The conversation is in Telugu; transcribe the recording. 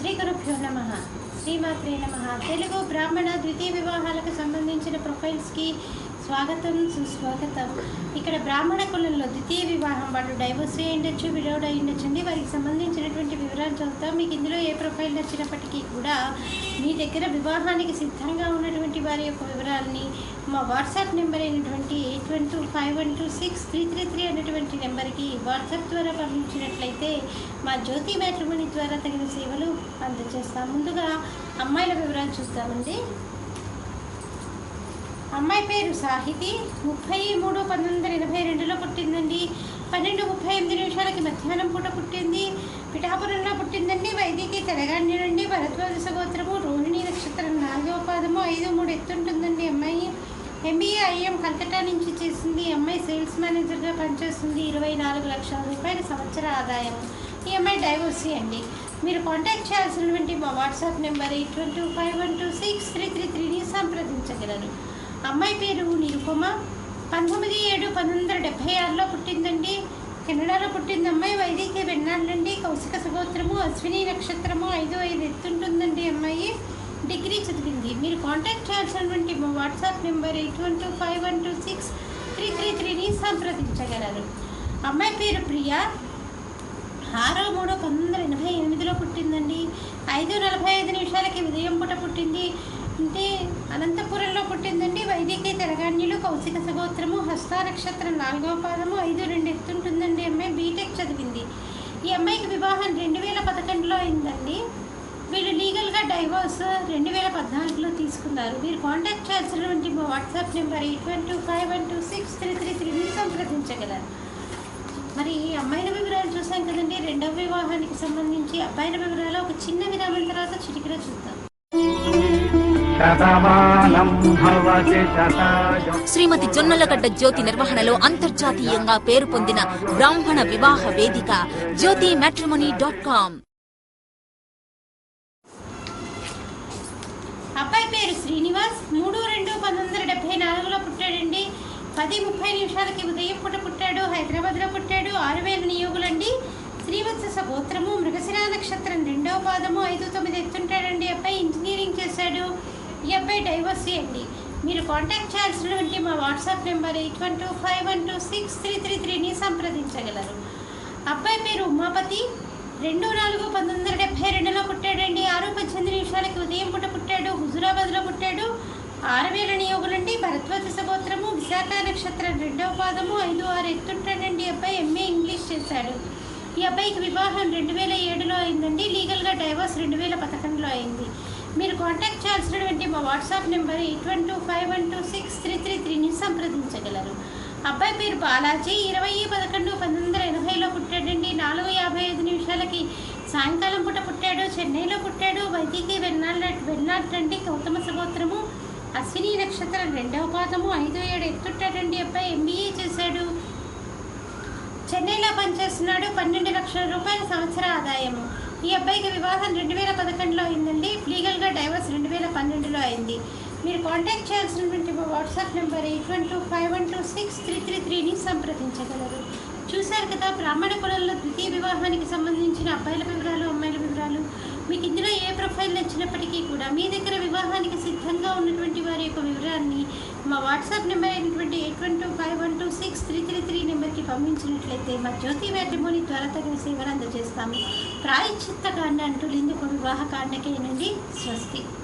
శ్రీ గురుభ్యో నమః. శ్రీమాత్రే నమః. తెలుగు బ్రాహ్మణ ద్వితీయ వివాహాలకు సంబంధించిన ప్రొఫైల్స్కి స్వాగతం, సుస్వాగతం. ఇక్కడ బ్రాహ్మణ కులంలో ద్వితీయ వివాహం వాళ్ళు డైవోర్స్ అయి ఉండొచ్చు, విడోడ్ అయి ఉండొచ్చండి. వారికి సంబంధించినటువంటి వివరాలు చదువుతాం. మీకు ఇందులో ఏ ప్రొఫైల్ నచ్చినప్పటికీ కూడా మీ దగ్గర వివాహానికి సిద్ధంగా ఉన్నటువంటి వారి యొక్క వివరాలని మా వాట్సాప్ నెంబర్ అయినటువంటి 8125126333 అనేటువంటి నెంబర్కి వాట్సాప్ ద్వారా పంపించినట్లయితే మా జ్యోతి మ్యాట్రిమోనీ ద్వారా తగిన సేవలు అందజేస్తాం. ముందుగా అమ్మాయిల వివరాలు చూస్తామండి. అమ్మాయి పేరు సాహితి. 30/3/1982లో పుట్టిందండి. 12:38 మధ్యాహ్నం పూట పుట్టింది. పిఠాపురంలో పుట్టిందండి. వైదికి తెలంగాణ నుండి. భరద్వాజ గోత్రము. రోహిణి నక్షత్రం 4వ పాదము. 5'3" ఎత్తుంటుందండి. అమ్మాయి MBA IM కలకట్టా నుంచి చేసింది. అమ్మాయి సేల్స్ మేనేజర్గా పనిచేస్తుంది. 24 లక్షల రూపాయల సంవత్సర ఆదాయం. ఈ అమ్మాయి డైవోర్సీ అండి. మీరు కాంటాక్ట్ చేయాల్సినటువంటి మా వాట్సాప్ నెంబర్ 8251263333ని సంప్రదించగలరు. అమ్మాయి పేరు నిరుపమ. 19/7/1976లో పుట్టిందండి. కెనడాలో పుట్టింది అమ్మాయి. వైదికి వెన్నాళ్ళండి. కౌశిక సుగోత్రము. అశ్విని నక్షత్రము. 5'5" ఎత్తుంటుందండి. అమ్మాయి డిగ్రీ చదివింది. మీరు కాంటాక్ట్ చేయాల్సినటువంటి మా వాట్సాప్ నెంబర్ 8125126333ని సంప్రదించగలరు. అమ్మాయి పేరు ప్రియా. 6/3/1988లో పుట్టిందండి. 5:45 ఉదయం పూట పుట్టింది. అంటే అనంతపురంలో పుట్టిందండి. వైదికి తెలంగాణలో. కౌశిక సగోత్రము. హస్త నక్షత్రం 4వ పాదము. 5'2" ఎత్తుంటుందండి. అమ్మాయి బీటెక్ చదివింది. ఈ అమ్మాయికి వివాహం 2011లో అయిందండి. వీళ్ళు లీగల్గా డైవోర్స్ 2014లో తీసుకున్నారు. మీరు కాంటాక్ట్ చేయాల్సినటువంటి మా వాట్సాప్ నెంబర్ 8125126333ని సంప్రదించగలరు. మరి అమ్మాయిల వివరాలు చూసాం కదండి. రెండవ వివాహానికి సంబంధించి అబ్బాయిల వివరాలు ఒక చిన్న విరామం తర్వాత చిటికలో చూద్దాం. శ్రీమతి జొన్నలగడ్డ జ్యోతి నిర్వహణలో అంతర్జాతీయంగా పేరు పొందిన బ్రాహ్మణ వివాహ వేదిక jyotimatrimony.com. అబ్బాయి పేరు శ్రీనివాస్. 3/2/1974లో పుట్టాడండి. 10:30 ఉదయం పూట పుట్టాడు. హైదరాబాద్లో పుట్టాడు. 6,000 నియోగులండి. శ్రీవత్స గోత్రము. మృగశిర నక్షత్రం 2వ పాదము. 5'9" ఎత్తుంటాడండి. అబ్బాయి ఇంజనీరింగ్ చేశాడు. ఈ అబ్బాయి డైవోర్సీ అండి. మీరు కాంటాక్ట్ చేయాల్సినటువంటి మా వాట్సాప్ నెంబర్ 8125126333ని సంప్రదించగలరు. అబ్బాయి పేరు ఉమాపతి. 2/4/1972లో పుట్టాడండి. 6:18 ఉదయం పూట పుట్టాడు. హుజురాబాద్లో పుట్టాడు. 6,000 నియోగులండి. భరద్వాజ గోత్రము. విశాఖ నక్షత్రం 2వ పాదము. 5'6" ఎత్తుంటాడండి. అబ్బాయి MA ఇంగ్లీష్ చేశాడు. ఈ అబ్బాయికి వివాహం 2007లో అయిందండి. లీగల్గా డైవోర్స్ 2011లో అయింది. మీరు కాంటాక్ట్ చేయాల్సినటువంటి మా వాట్సాప్ నెంబర్ 8125126333ని సంప్రదించగలరు. అబ్బాయి పేరు బాలాజీ. 20/11/1980లో పుట్టాడండి. 4:55 సాయంకాలం పూట పుట్టాడు. చెన్నైలో పుట్టాడు. వైదికి వెన్నాళ్ళండి. గౌతమ సగోత్రము. అశ్విని నక్షత్రం 2వ పాదము. 5'7" ఎత్తుంటాడండి. అబ్బాయి MBA చేశాడు. చెన్నైలో పనిచేస్తున్నాడు. 12 లక్షల రూపాయల సంవత్సర ఆదాయము. ఈ అబ్బాయికి వివాహం 2011లో అయిందండి. లీగల్గా డైవోర్స్ 2012లో అయింది. మీరు కాంటాక్ట్ చేయాల్సినటువంటి మా వాట్సాప్ నెంబర్ 8125126333ని సంప్రదించగలరు. చూశారు కదా బ్రాహ్మణ కులంలో ద్వితీయ వివాహానికి సంబంధించిన అబ్బాయిల వివరాలు, అమ్మాయిల వివరాలు. మీకు ఇందులో ఏ ప్రొఫైల్ నచ్చినప్పటికీ కూడా మీ దగ్గర వివాహానికి సిద్ధంగా ఉన్నటువంటి వారి యొక్క వివరాన్ని మా వాట్సాప్ నెంబర్ అయినటువంటి 8125126333 నెంబర్కి పంపించినట్లయితే మా జ్యోతి మ్యాట్రిమోనీ ద్వారా తగిన సేవలు అందజేస్తాము. ప్రాయశ్చిత్త కాండ అంటూ లింగ వివాహ కాండకేనండి. స్వస్తి.